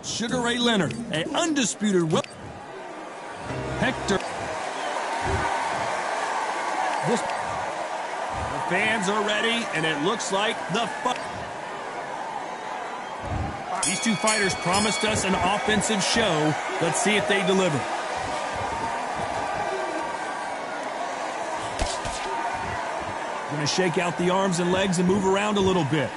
Sugar Ray Leonard, an undisputed Hector. The fans are ready, and it looks like the fight. These two fighters promised us an offensive show. Let's see if they deliver. Going to shake out the arms and legs and move around a little bit.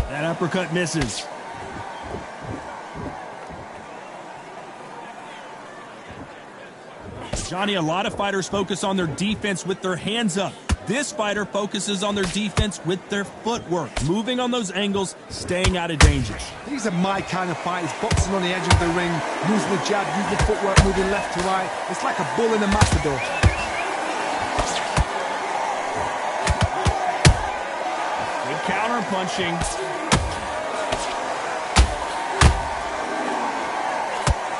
That uppercut misses. Johnny, a lot of fighters focus on their defense with their hands up. This fighter focuses on their defense with their footwork, moving on those angles, staying out of danger. These are my kind of fighters, boxing on the edge of the ring, using the jab, using the footwork, moving left to right. It's like a bull in a matador. Good counter punching.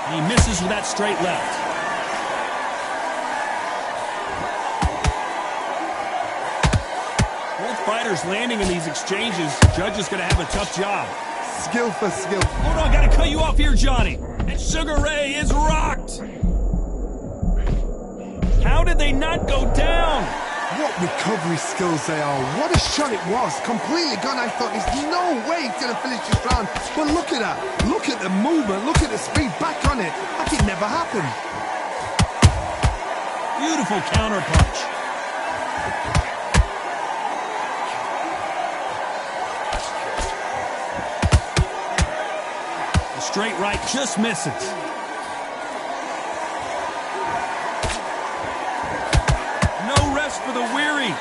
And he misses with that straight left. Fighters landing in these exchanges. Judge is going to have a tough job. Skill for skill. Hold on, got to cut you off here, Johnny. And Sugar Ray is rocked. How did they not go down? What recovery skills they are. What a shot it was. Completely gone. I thought there's no way he's going to finish this round. But look at that. Look at the movement. Look at the speed. Back on it. Like it never happened. Beautiful counter punch. Straight right just misses. No rest for the weary.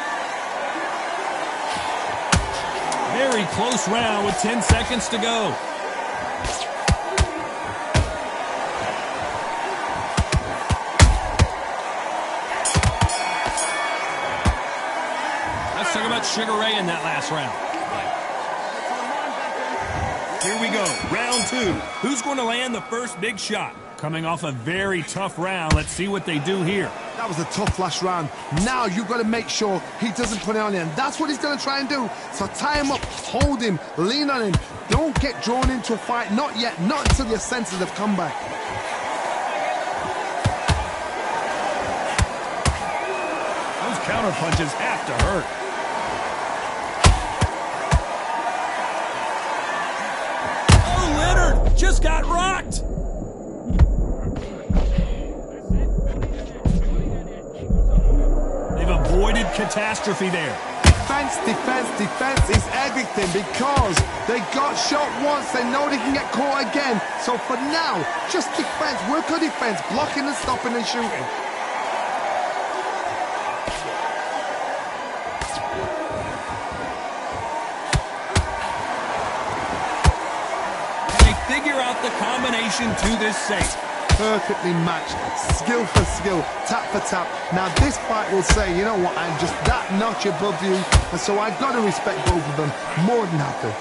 Very close round with 10 seconds to go. Let's talk about Sugar Ray in that last round. Here we go, round two. Who's going to land the first big shot? Coming off a very tough round, let's see what they do here. That was a tough last round. Now you've got to make sure he doesn't put it on him. That's what he's going to try and do. So tie him up, hold him, lean on him. Don't get drawn into a fight. Not yet, not until your senses have come back. Those counter punches have to hurt. Just got rocked. They've avoided catastrophe there. Defense, defense, defense is everything because they got shot once. They know they can get caught again. So for now, just defense, work on defense, blocking and stopping and shooting. Figure out the combination to this safe. Perfectly matched, skill for skill, tap for tap. Now this fight will say, you know what, I'm just that notch above you, and so I've got to respect both of them more than happy.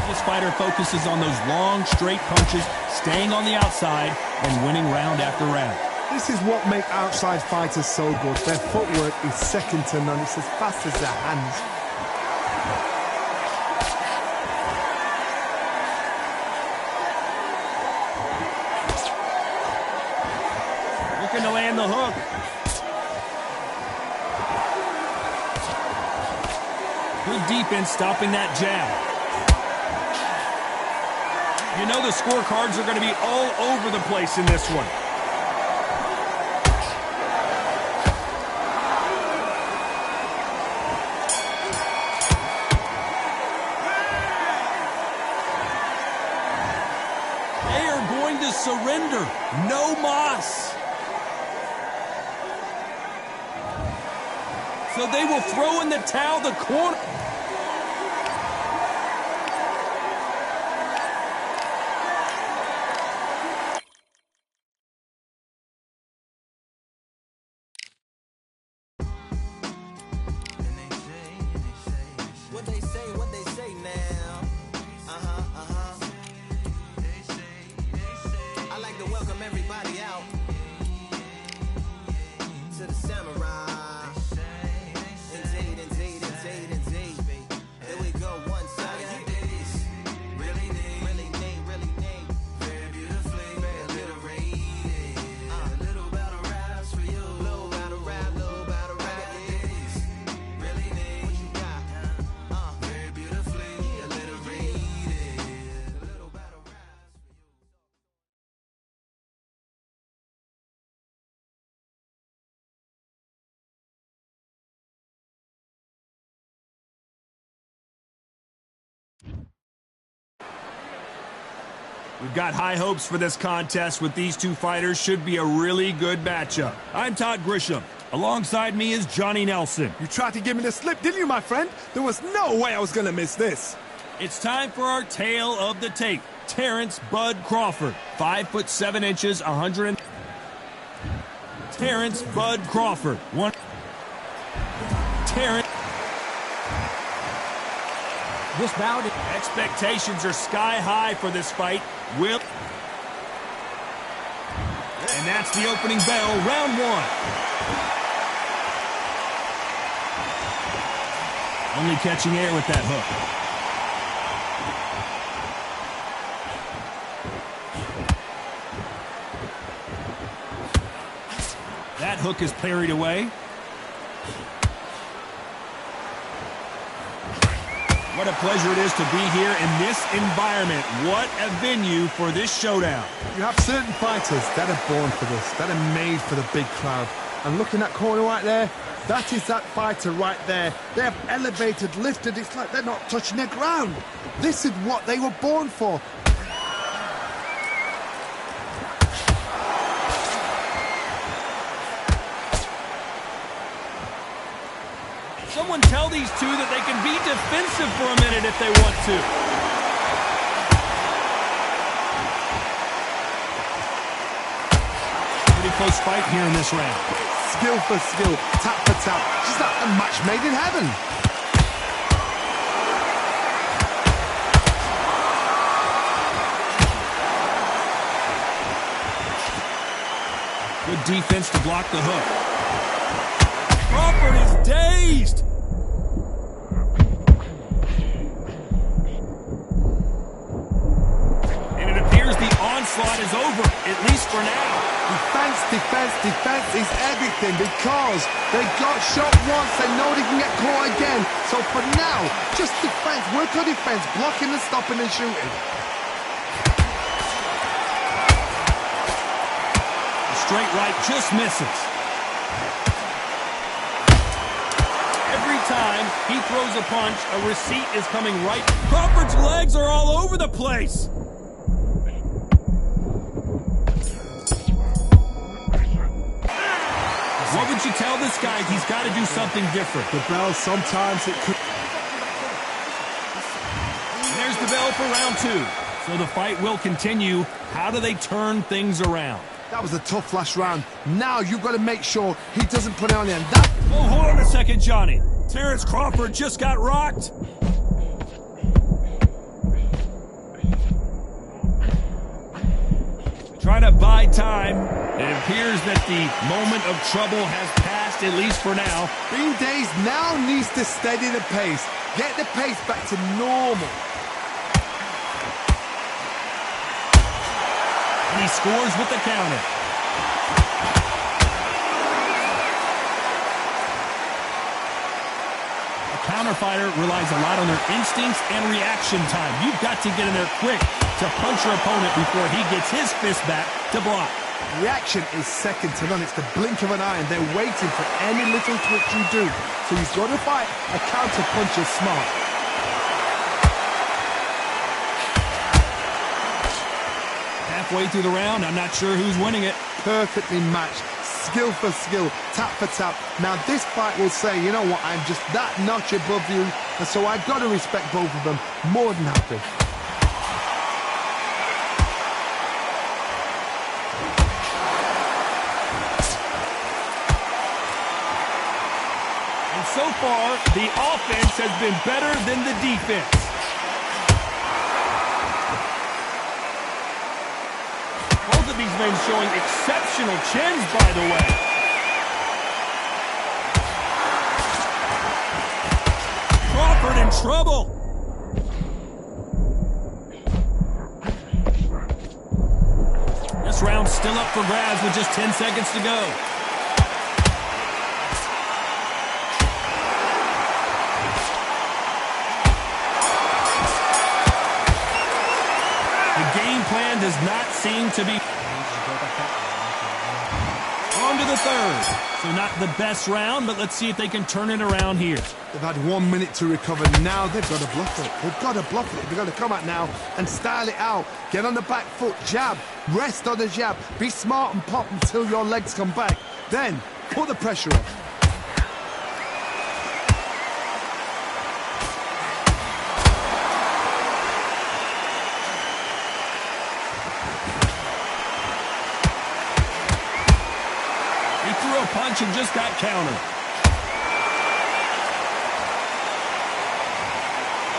This fighter focuses on those long, straight punches, staying on the outside, and winning round after round. This is what makes outside fighters so good. Their footwork is second to none. It's as fast as their hands. To land the hook. Good defense stopping that jab. You know the scorecards are going to be all over the place in this one. They are going to surrender. No mas. So they will throw in the towel, the corner. What they say now. I like to welcome everybody out. We've got high hopes for this contest with these two fighters. Should be a really good matchup. I'm Todd Grisham. Alongside me is Johnny Nelson. You tried to give me the slip, didn't you, my friend? There was no way I was going to miss this. It's time for our tale of the tape. Terrence Bud Crawford, 5'7", 100. Terrence Bud Crawford, Terrence. This bout, Expectations are sky high for this fight. And that's the opening bell, round one. Only catching air with that hook. That hook is parried away. What a pleasure it is to be here in this environment. What a venue for this showdown. You have certain fighters that are born for this, that are made for the big crowd. And look in that corner right there, that is that fighter right there. They have elevated, lifted, it's like they're not touching the ground. This is what they were born for. Someone tell these two that they can be defensive for a minute if they want to. Pretty close fight here in this round. Skill for skill, tap for tap. Just like a match made in heaven. Good defense to block the hook. Crawford is dazed. And it appears the onslaught is over, at least for now. Defense, defense, defense is everything because they got shot once, they know they can get caught again. So for now, just defense, work on defense, blocking and stopping and shooting. The straight right just misses. Every time he throws a punch, a receipt is coming right. Crawford's legs are all over the place. What would you tell this guy? He's got to do something different. The bell, sometimes it could... There's the bell for round two. So the fight will continue. How do they turn things around? That was a tough last round. Now you've got to make sure he doesn't put it on the end. That... Oh, hold on a second, Johnny. Terrence Crawford just got rocked. Trying to buy time. It appears that the moment of trouble has passed, at least for now. Being dazed now needs to steady the pace. Get the pace back to normal. And he scores with the counter. A counter fighter relies a lot on their instincts and reaction time. You've got to get in there quick to punch your opponent before he gets his fist back to block. Reaction is second to none. It's the blink of an eye, and they're waiting for any little twitch you do. So he's got to fight a counter puncher smart. Halfway through the round, I'm not sure who's winning it. Perfectly matched. Skill for skill, tap for tap. Now this fight will say, you know what, I'm just that notch above you, and so I've got to respect both of them. More than happy. And so far, the offense has been better than the defense. Both of these men showing exceptional chins, by the way. Crawford in trouble. This round's still up for grabs with just 10 seconds to go. The game plan does not seem to be... into the third. So not the best round, but let's see if they can turn it around here. They've had 1 minute to recover. Now they've got to bluff it. They've got to bluff it. They've got to come out now and style it out. Get on the back foot, jab, rest on the jab. Be smart and pop until your legs come back. Then put the pressure on. Punch and just got countered.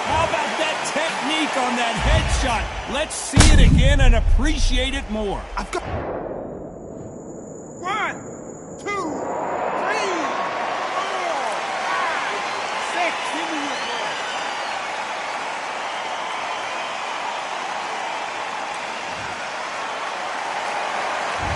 How about that technique on that headshot? Let's see it again and appreciate it more. I've got 1, 2, 3, 4, 5, 6. Give me your ball.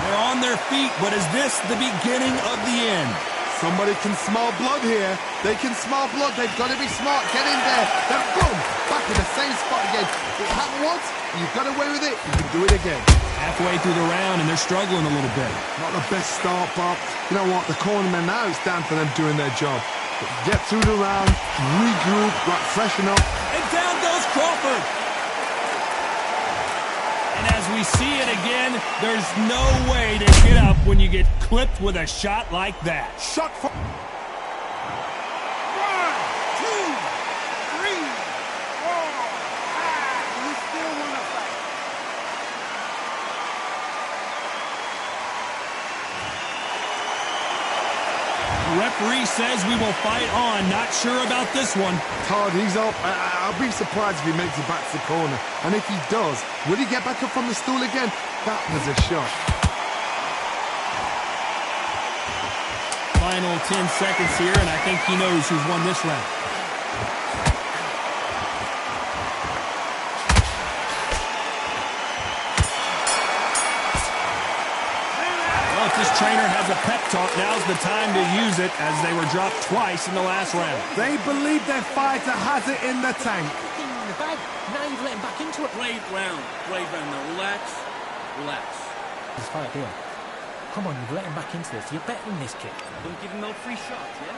They're on their feet, but is this the beginning of the end? Somebody can smell blood here. They can smell blood. They've got to be smart. Get in there. Then boom, back in the same spot again. It happened once. You've got away with it. You can do it again. Halfway through the round, and they're struggling a little bit. Not the best start, Bob. You know what? The cornermen now, it's down to them doing their job. Get through the round, regroup, right, freshen up. And down goes Crawford. And as we see it again, there's no way to get up when you get clipped with a shot like that. Shot for... 1, 2, 3, 4, 5. You still want to fight. The referee says we will fight on. Not sure about this one. Todd, he's up. I'll be surprised if he makes it back to the corner. And if he does, will he get back up from the stool again? That was a shot. Final 10 seconds here, and I think he knows who's won this round. Well, if this trainer has a pep talk, now's the time to use it, as they were dropped twice in the last round. They believe their fighter has it in the tank. In the bag. Now you've let him back into it. Great round now. Relax. He's fight here. Come on, you've let him back into this. You're better than this kid. Don't give him no free shots, yeah?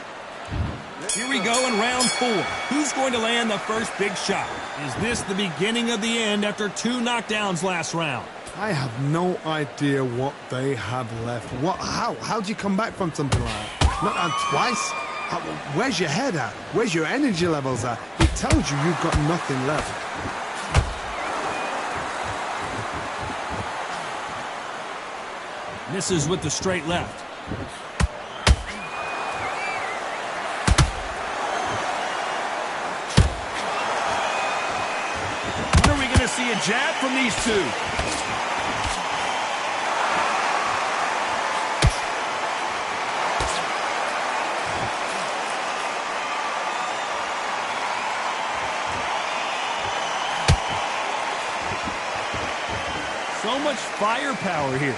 Here we go in round 4. Who's going to land the first big shot? Is this the beginning of the end after 2 knockdowns last round? I have no idea what they have left. How do you come back from something like that? Not twice? Where's your head at? Where's your energy levels at? It tells you you've got nothing left. Misses with the straight left. When are we going to see a jab from these two? So much firepower here.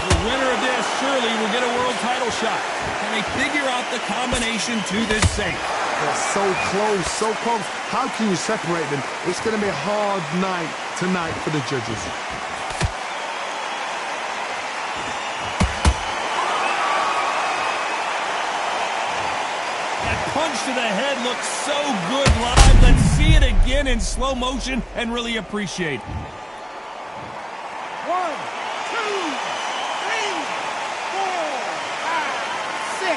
The winner of this surely will get a world title shot. Can they figure out the combination to this safe? They're so close, so close. How can you separate them? It's going to be a hard night tonight for the judges. Punch to the head looks so good live. Let's see it again in slow motion and really appreciate it. 1, 2, 3, 4, 5, 6.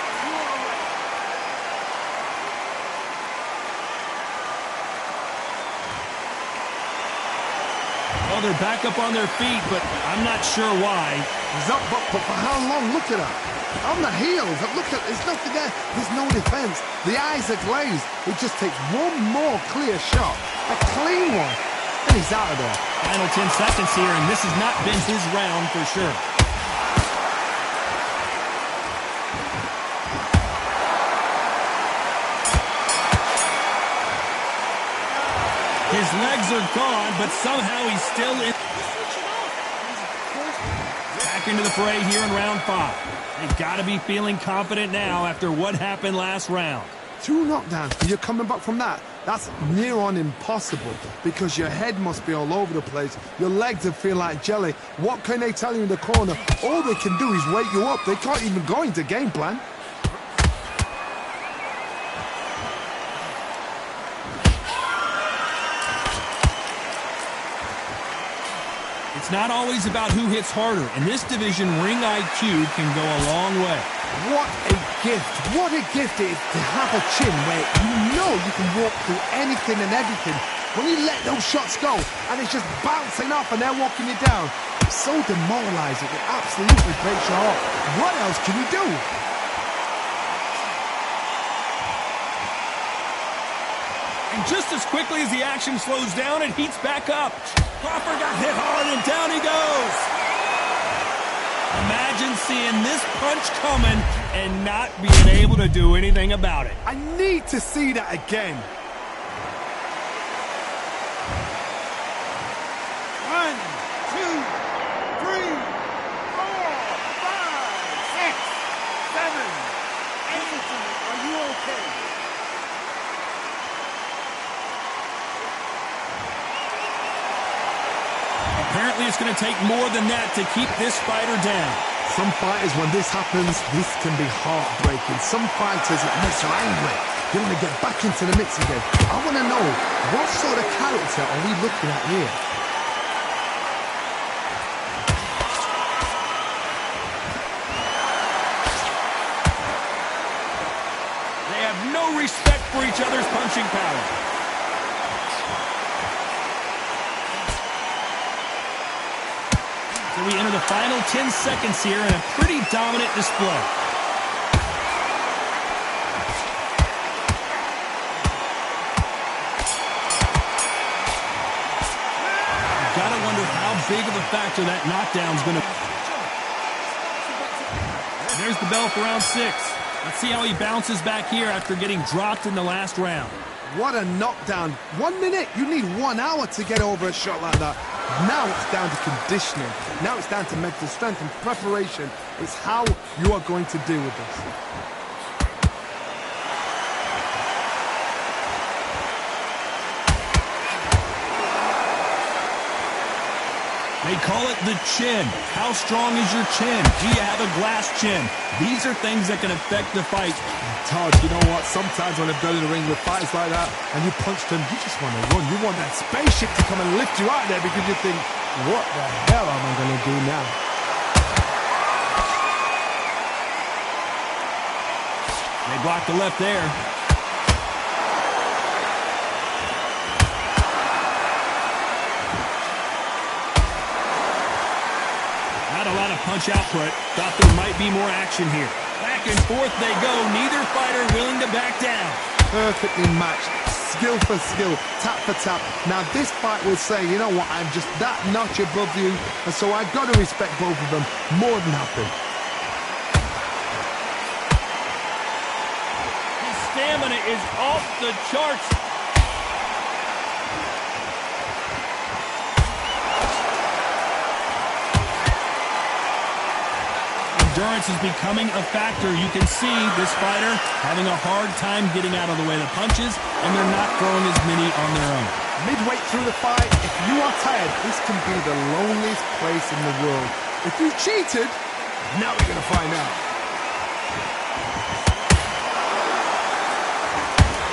Well, they're back up on their feet, but I'm not sure why. He's up, but for how long? Look at that. On the heels. Look at, there's nothing there. There's no defense. The eyes are glazed. It just takes one more clear shot. A clean one. And he's out of there. Final 10 seconds here, and this has not been his round for sure. His legs are gone, but somehow he's still in. Back into the fray here in round 5. They've got to be feeling confident now after what happened last round. 2 knockdowns, and you're coming back from that. That's near on impossible because your head must be all over the place. Your legs will feel like jelly. What can they tell you in the corner? All they can do is wake you up. They can't even go into game plan. It's not always about who hits harder. In this division, ring IQ can go a long way. What a gift. What a gift it is to have a chin where you know you can walk through anything and everything. When you let those shots go and it's just bouncing off and they're walking you down, it's so demoralizing. It absolutely breaks your heart. What else can you do? And just as quickly as the action slows down, it heats back up. Crawford got hit hard, and down he goes. Imagine seeing this punch coming and not being able to do anything about it. I need to see that again. 1, 2, 3, 4, 5, 6, 7, 8. Are you okay? Apparently it's going to take more than that to keep this fighter down. Some fighters, when this happens, this can be heartbreaking. Some fighters, it makes you angry. They want to get back into the mix again. I want to know, what sort of character are we looking at here? They have no respect for each other's punching power. So we enter the final 10 seconds here in a pretty dominant display. You've got to wonder how big of a factor that knockdown's going to be. There's the bell for round 6. Let's see how he bounces back here after getting dropped in the last round. What a knockdown. 1 minute, you need 1 hour to get over a shot like that. Now it's down to conditioning. Now it's down to mental strength and preparation. It's how you are going to deal with this. They call it the chin. How strong is your chin? Do you have a glass chin? These are things that can affect the fight. Todd, you know what? Sometimes when I've gone in the ring with fighters like that and you punch them, you just want to run. You want that spaceship to come and lift you out there because you think, what the hell am I going to do now? They blocked the left there. Not a lot of punch output. Thought there might be more action here. Back and forth they go. Neither fighter willing to back down. Perfectly matched. Skill for skill. Tap for tap. Now this fight will say, you know what, I'm just that notch above you. And so I've got to respect both of them. More than happy. His stamina is off the charts. Endurance is becoming a factor. You can see this fighter having a hard time getting out of the way of the punches, and they're not throwing as many on their own. Midway through the fight, if you are tired, this can be the loneliest place in the world. If you cheated, now we're going to find out.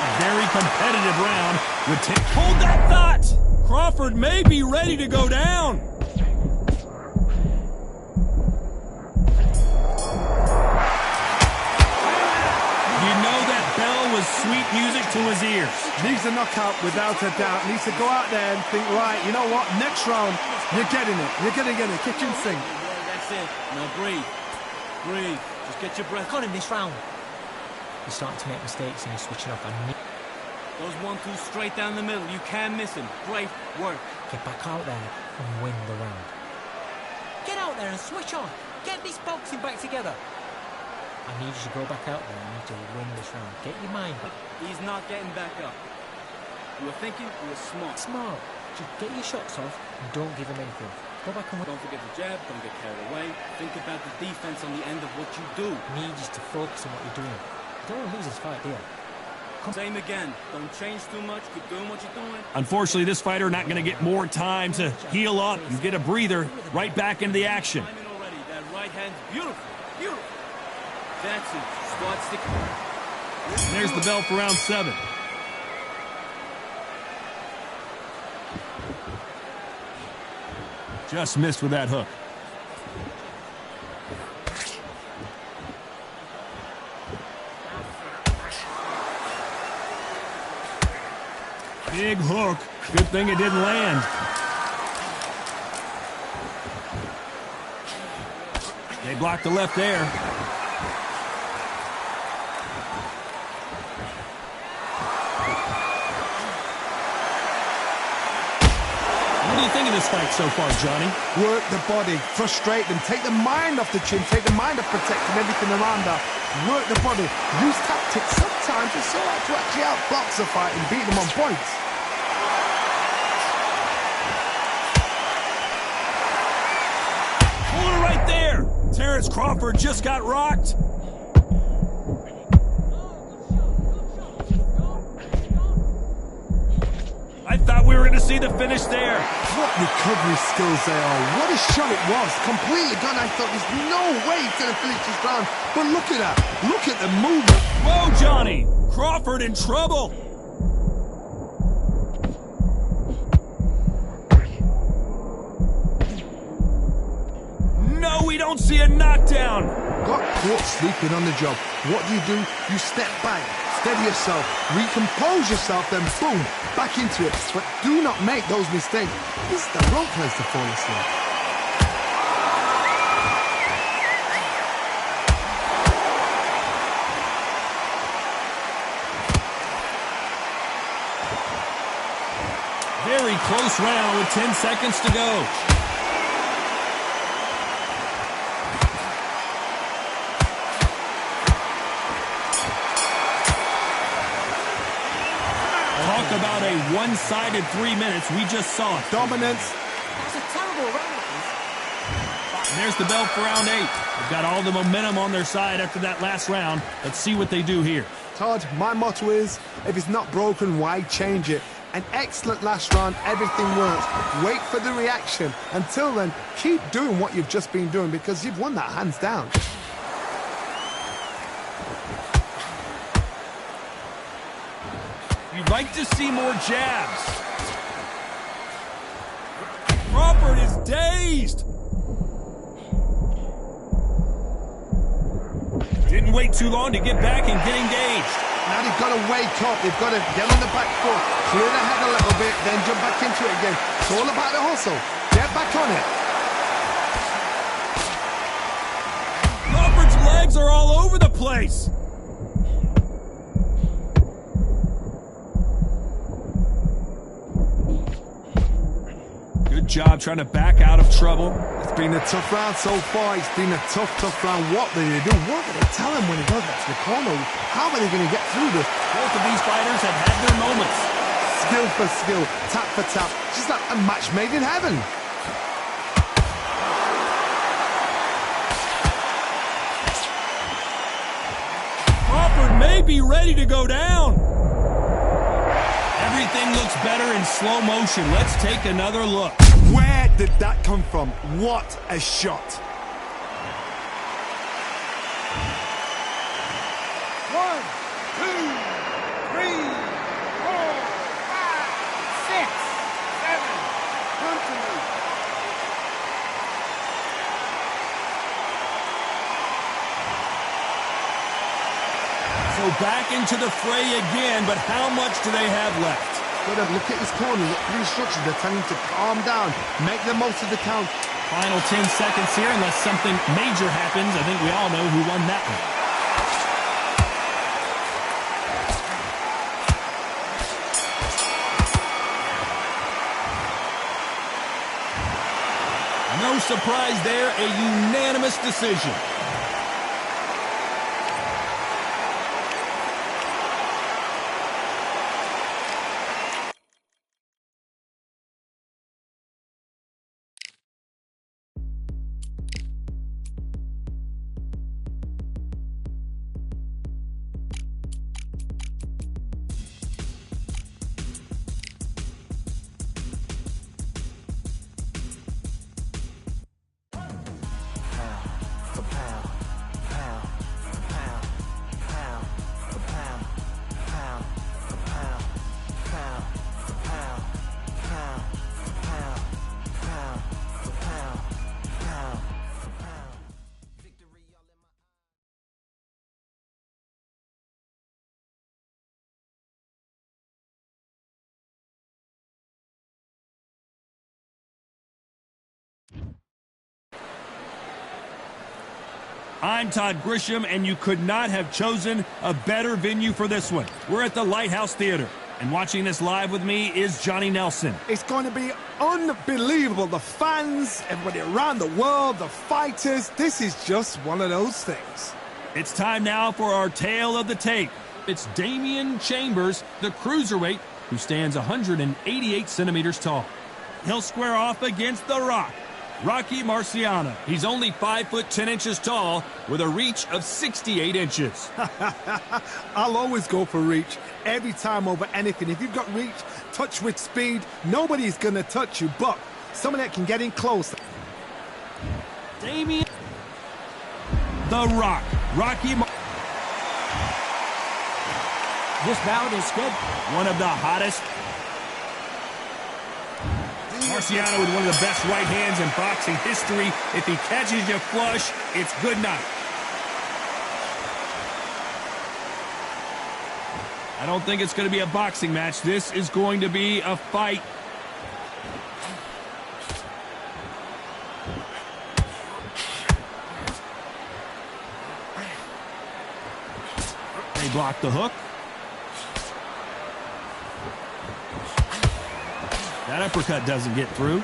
A very competitive round. Hold that thought! Crawford may be ready to go down. Sweet music to his ears. Needs a knockout without a doubt. Needs to go out there and think, right, you know what, next round, you're getting it. You're going to get it. Kitchen sink. That's it. Now breathe. Breathe. Just get your breath. Got him this round. He's starting to make mistakes and he's switching off. Those 1-2 straight down the middle. You can't miss him. Great work. Get back out there and win the round. Get out there and switch on. Get this boxing back together. I need you to go back out there and you need to win this round. Get your mind back. He's not getting back up. You were thinking, you were smart. Smart. Just get your shots off and don't give him anything. Go back and win. Don't forget the jab, don't get carried away. Think about the defense on the end of what you do. I need you to focus on what you're doing. You don't want to lose this fight, do you? Same again. Don't change too much. Keep doing what you're doing. Unfortunately, this fighter not going to get more time to heal up. You get a breather, right back into the action. Timing already. That right hand's beautiful. Beautiful. That's it. Start sticking. There's the bell for round 7. Just missed with that hook. Big hook. Good thing it didn't land. They blocked the left there. What do you think of this fight so far, Johnny? Work the body, frustrate them, take the mind off the chin, take the mind off protecting everything around that. Work the body, use tactics. Sometimes it's so hard to actually outbox a fight and beat them on points. Pull it right there. Terrence Crawford just got rocked. I thought we were going to see the finish there. What recovery skills they are. What a shot it was. Completely gone. I thought there's no way he's going to finish this round. But look at that. Look at the movement. Whoa, Johnny. Crawford in trouble. No, we don't see a knockdown. Got caught sleeping on the job. What do? You step back, steady yourself, recompose yourself, then boom, back into it. But do not make those mistakes. This is the wrong place to fall asleep. Very close round with 10 seconds to go. Talk about a one-sided 3 minutes. We just saw it. Dominance. That's a terrible round, it is. And there's the bell for round 8. They've got all the momentum on their side after that last round. Let's see what they do here. Todd, my motto is, if it's not broken, why change it? An excellent last round, everything works. Wait for the reaction. Until then, keep doing what you've just been doing because you've won that hands down. You'd like to see more jabs. Crawford is dazed. Didn't wait too long to get back and get engaged. Now they've got to wake up. They've got to get on the back foot, clear the head a little bit, then jump back into it again. It's all about the hustle. Get back on it. Crawford's legs are all over the place. Good job trying to back out of trouble. It's been a tough round so far. It's been a tough round. What do they do? What do they tell him when he goes back to the corner? How are they going to get through this? Both of these fighters have had their moments. Skill for skill, tap for tap. Just like a match made in heaven. Crawford may be ready to go down. Everything looks better in slow motion. Let's take another look. Where did that come from? What a shot. 1, 2, 3, 4, 5, 6, 7. Come to me. So back into the fray again, but how much do they have left? Look at his corner. Look at the instructions. They're telling him to calm down. Make the most of the count. Final 10 seconds here, unless something major happens. I think we all know who won that one. No surprise there, a unanimous decision. I'm Todd Grisham, and you could not have chosen a better venue for this one. We're at the Lighthouse Theater, and watching this live with me is Johnny Nelson. It's going to be unbelievable. The fans, everybody around the world, the fighters. This is just one of those things. It's time now for our tale of the tape. It's Damian Chambers, the cruiserweight, who stands 188 centimeters tall. He'll square off against The Rock, Rocky Marciano. He's only 5 foot 10 inches tall with a reach of 68 inches. I'll always go for reach every time over anything. If you've got reach, touch with speed, nobody's going to touch you, but someone that can get in close. Damian The Rock, This bout is good. one of the hottest. Marciano with one of the best right hands in boxing history. If he catches you flush, it's good night. I don't think it's going to be a boxing match. This is going to be a fight. They block the hook. That uppercut doesn't get through.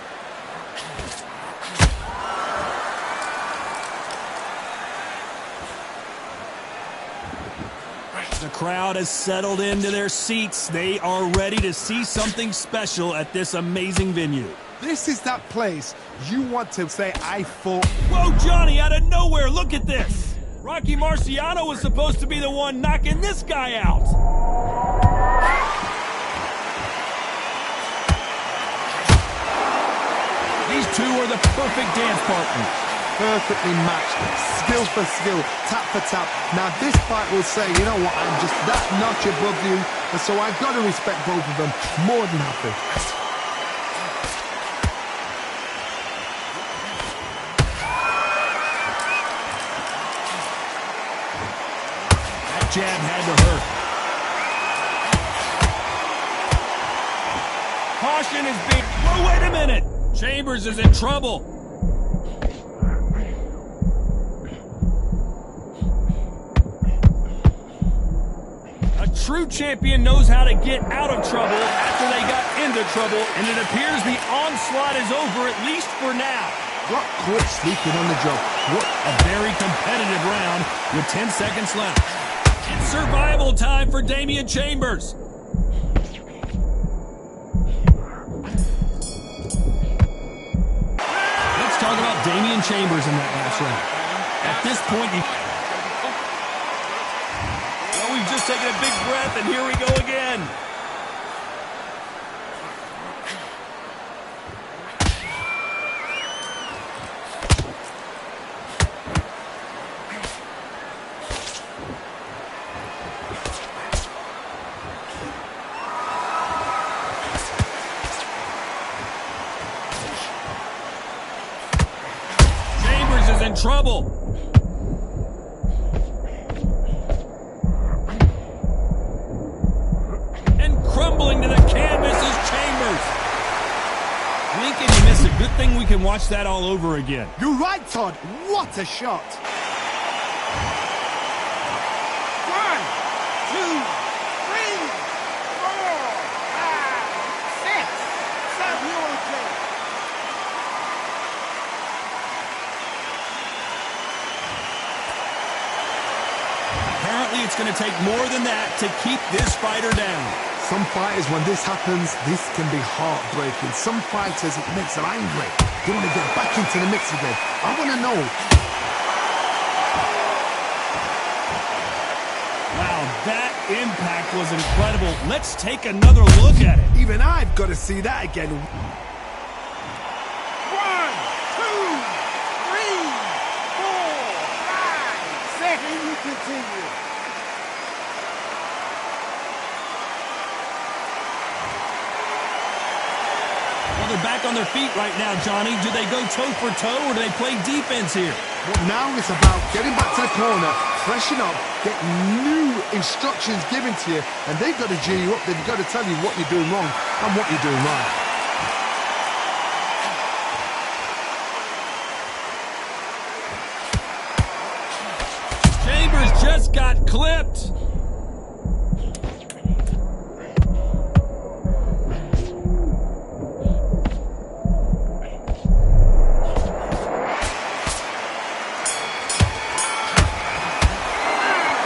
The crowd has settled into their seats. They are ready to see something special at this amazing venue. This is that place you want to say, I fought. Whoa, Johnny, out of nowhere, look at this. Rocky Marciano was supposed to be the one knocking this guy out. These two are the perfect dance partners. Perfectly matched, skill for skill, tap for tap. Now this fight will say, you know what, I'm just that notch above you, and so I've got to respect both of them more than happy. That jab had to hurt. Caution is being... Whoa, wait a minute! Chambers is in trouble. A true champion knows how to get out of trouble after they got into trouble, and it appears the onslaught is over, at least for now. Got caught sleeping on the job. What a very competitive round with 10 seconds left. It's survival time for Damian Chambers. Talk about Damian Chambers in that last round. At this point, well, we've just taken a big breath, and here we go again. In trouble. And crumbling to the canvas is Chambers. Lincoln, you missed a good thing we can watch that all over again. You're right, Todd. What a shot. 1, 2, 3, 4, 5, 6, 7, Apparently, it's going to take more than that to keep this fighter down. Some fighters, when this happens, this can be heartbreaking. Some fighters, it makes them angry. They want to get back into the mix again. I want to know. Wow, that impact was incredible. Let's take another look at it. Even I've got to see that again. 1, 2, 3, 4, 5, 6, and you continue. Well, they're back on their feet right now, Johnny. Do they go toe for toe, or do they play defense here? But now it's about getting back to the corner, freshen up, get new instructions given to you, and they've got to G you up. They've got to tell you what you're doing wrong and what you're doing right. just got clipped.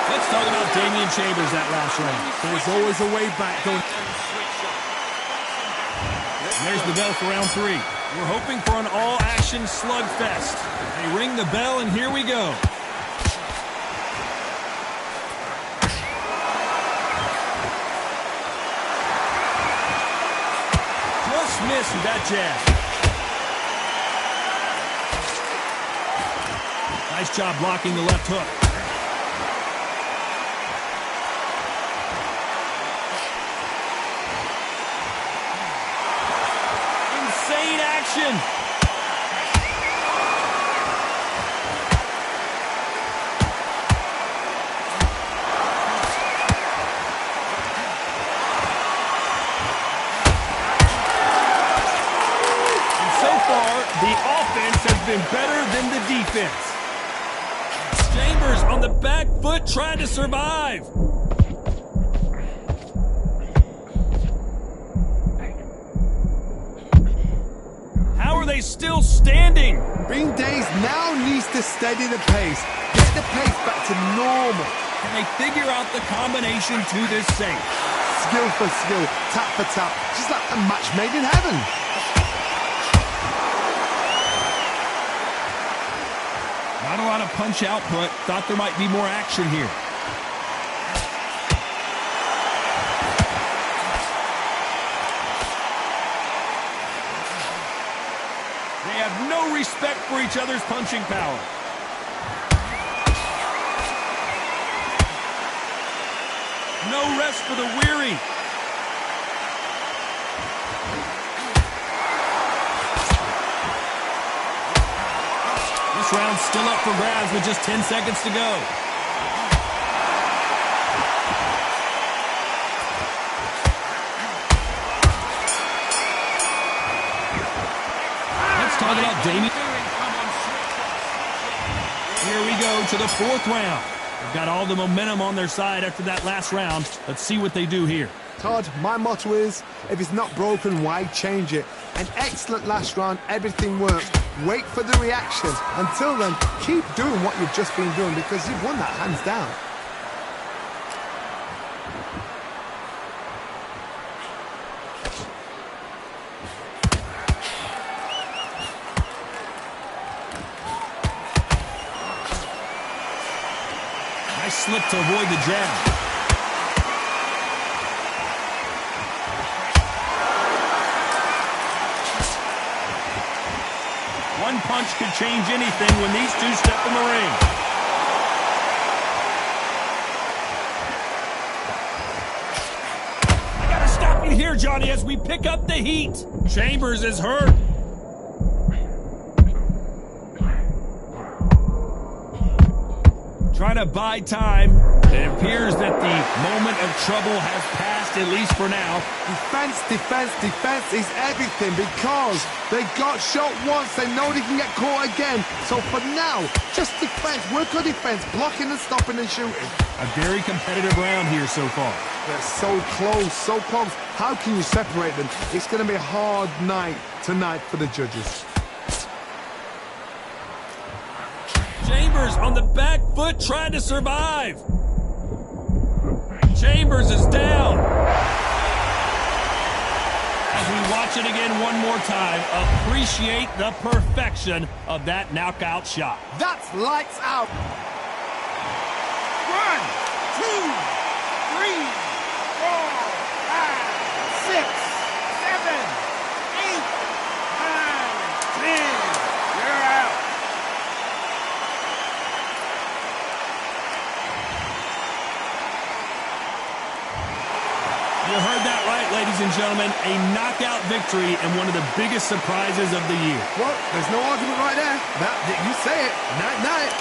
Let's talk about Damian Chambers that last round. There's always a way back, don't And there's the bell for round 3. We're hoping for an all-action slugfest. They ring the bell, and here we go. Just missed with that jab. Nice job blocking the left hook. Insane action. And so far, the offense has been better than the defense. Chambers on the back foot trying to survive. How are they still standing? Being dazed now needs to steady the pace. Get the pace back to normal. Can they figure out the combination to this safe? Skill for skill, tap for tap, just like a match made in heaven. Not a lot of punch output. Thought there might be more action here. They have no respect for each other's punching power. No rest for the weary. This round's still up for grabs with just 10 seconds to go. Let's talk about Damian. Here we go to the 4th round. They've got all the momentum on their side after that last round. Let's see what they do here. Todd, my motto is, if it's not broken, why change it? An excellent last round, everything worked. Wait for the reaction. Until then, keep doing what you've just been doing because you've won that hands down. Nice slip to avoid the jab. One punch could change anything when these two step in the ring. I gotta stop you here, Johnny, as we pick up the heat. Chambers is hurt. Trying to buy time. It appears that the moment of trouble has passed, at least for now. Defense, defense, defense is everything because they got shot once. They know they can get caught again. So for now, just defense. Work on defense, blocking and stopping and shooting. A very competitive round here so far. They're so close, so close. How can you separate them? It's going to be a hard night tonight for the judges. Chambers on the back foot trying to survive. Chambers is down. As we watch it again one more time, appreciate the perfection of that knockout shot. That's lights out. 1, 2, 3, 4, 5, 6, 7, 8, 9, 10. You're out. You heard that right, ladies and gentlemen. A knockout victory and one of the biggest surprises of the year. Well, there's no argument right there. You say it. Night, night.